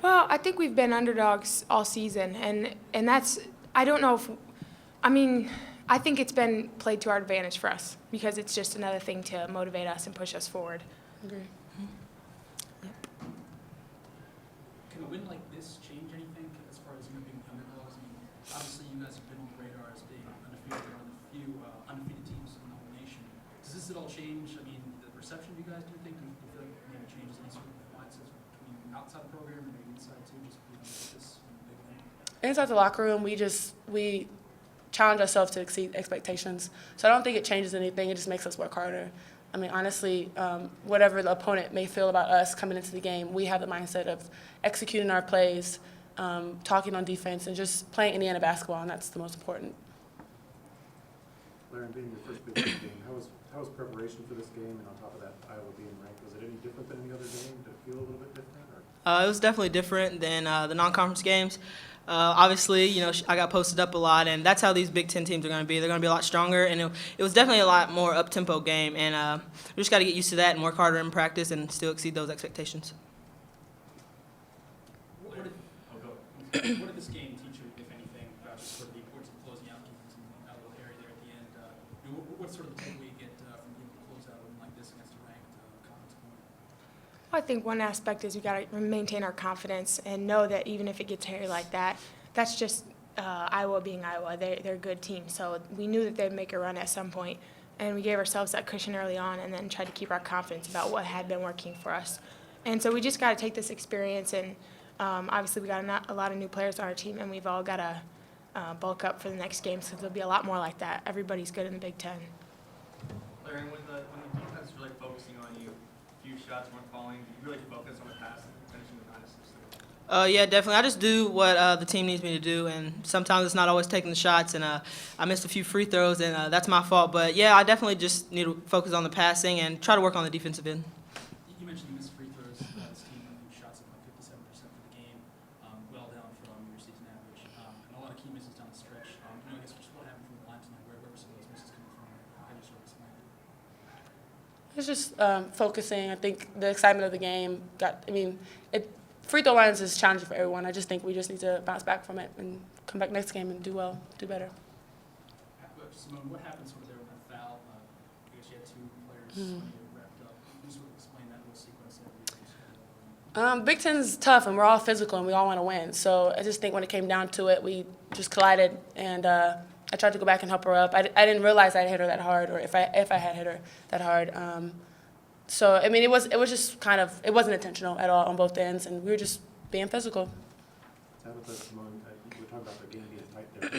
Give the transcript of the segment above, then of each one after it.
Well, I think we've been underdogs all season, and that's I don't know if I mean I think it's been played to our advantage for us because it's just another thing to motivate us and push us forward. Agree. Can a win like this change anything as far as being underdogs? I mean, obviously you guys have been on the radar as being undefeated, one of the few undefeated teams in the whole nation. Does this at all change? I mean, the perception of you guys, do you think? Do you feel like maybe it changes any sort of mindsets between outside the program and maybe inside too? Just this big thing. Inside the locker room, we challenge ourselves to exceed expectations. So I don't think it changes anything. It just makes us work harder. I mean, honestly, whatever the opponent may feel about us coming into the game, we have the mindset of executing our plays, talking on defense, and just playing Indiana basketball, and that's the most important. Larryn, being your first Big Ten game, how was preparation for this game? And on top of that, Iowa being ranked, was it any different than any other game? Did it feel a little bit different? Or? It was definitely different than the non-conference games. Obviously, I got posted up a lot, and that's how these Big Ten teams are going to be. They're going to be a lot stronger, and it was definitely a lot more up-tempo game. And we just got to get used to that and work harder in practice and still exceed those expectations. What did this game teach you, if anything, about just sort of the importance of closing out games and that little area there at the end? What's sort of the takeaway you get from being able to close out a win like this against a ranked conference opponent? I think one aspect is we got to maintain our confidence and know that even if it gets hairy like that, that's just Iowa being Iowa. They're a good team, so we knew that they'd make a run at some point, and we gave ourselves that cushion early on and then tried to keep our confidence about what had been working for us. And so we just got to take this experience, and obviously we got a lot of new players on our team, and we've all got to bulk up for the next game, so there'll be a lot more like that. Everybody's good in the Big Ten. Larryn, when the defense is really focusing on you, few shots weren't falling, did you really focus on the pass and finishing with 9 assists? Yeah, definitely. I just do what the team needs me to do, and sometimes it's not always taking the shots, and I missed a few free throws, and that's my fault. But, yeah, I definitely just need to focus on the passing and try to work on the defensive end. You mentioned you missed free throws. This team shots at like 57% for the game, well down from your season average, and a lot of key misses down the stretch. I guess just what happened from the line tonight? Where were some of those misses coming from? How do you sort of explain it? It's just focusing. I think the excitement of the game free throw lines is challenging for everyone. I just think we just need to bounce back from it and come back next game and do well, do better. Simone, what happened sort of there with that foul? I guess you had 2 players wrapped up. Can you sort of explain that little sequence there? Big Ten's tough, and we're all physical, and we all want to win. So I just think when it came down to it, we just collided, and I tried to go back and help her up. I didn't realize I'd hit her that hard, or if I had hit her that hard. So I mean, it was just kind of, it wasn't intentional at all on both ends, and we were just being physical. Tabitha, Simone, we were talking about the game being tight there.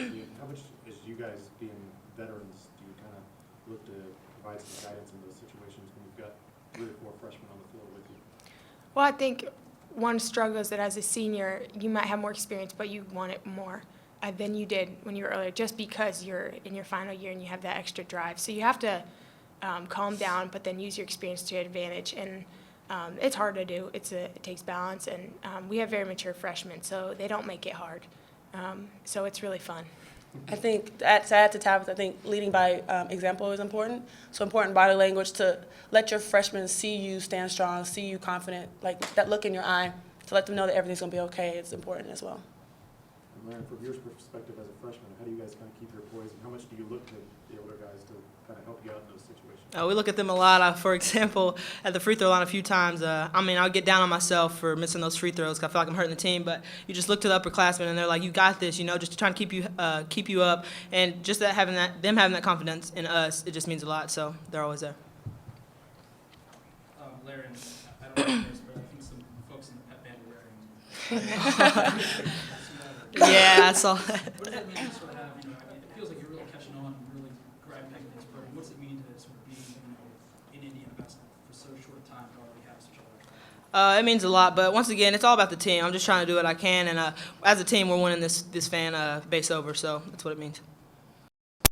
How much, as you guys being veterans, do you kind of look to provide some guidance in those situations when you've got 3 or 4 freshmen on the floor with you? Well, I think one struggle is that as a senior, you might have more experience, but you want it more than you did when you were earlier, just because you're in your final year and you have that extra drive. So you have to calm down, but then use your experience to your advantage. And it's hard to do. It takes balance, and we have very mature freshmen, so they don't make it hard. So it's really fun. I think, to add to Tabitha, I think leading by example is important. So important body language to let your freshmen see you stand strong, see you confident, like that look in your eye, to let them know that everything's going to be okay. It's important as well. And Larryn, from your perspective as a freshman, how do you guys kind of keep your poise, and how much do you look to the older guys to kind of help you out in those situations? We look at them a lot. For example, at the free throw line a few times, I'll get down on myself for missing those free throws because I feel like I'm hurting the team. But you just look to the upperclassmen, and they're like, "You got this," just trying to keep you up, and just them having that confidence in us, it just means a lot. So they're always there. Larryn, I don't know this, but I think some folks in the pep band are wearing. Yeah, I saw that. What does that mean to sort of have, it feels like you're really catching on and really grabbing into this program. What does it mean to sort of be, in Indiana basketball for so short a time to already have such a large? It means a lot, but once again, it's all about the team. I'm just trying to do what I can, and as a team, we're winning this fan base over, so that's what it means.